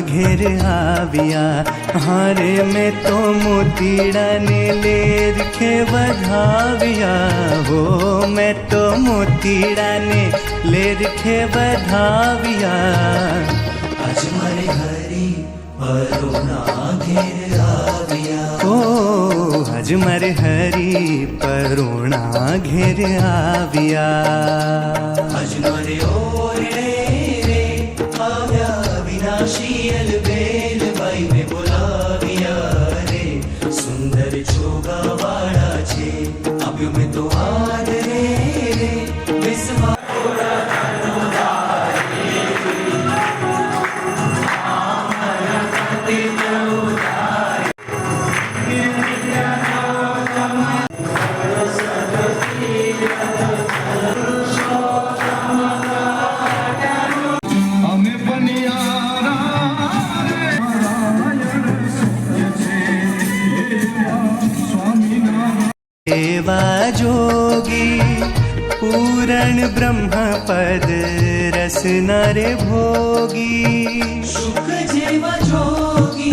घेर आविया। हाँ रे मैं तो मोतीड़ा ने ले रखे बधाविया हो, मैं तो मोतीड़ा ने ले रखे बधाविया। आज मारे हरी परोना घेर आविया, ओ आज मारे हरी परोना घेर आविया। आज मारे ओरडे रे आव्या विनाशी अलबेल बाई ने बोलाविया रे। सुंदर छोगा वाड़ा छे आव्यो में तो आदरे रे विश्वा देवा जोगी पूरण ब्रह्म पद रस नर भोगी। शुक जेवा जोगी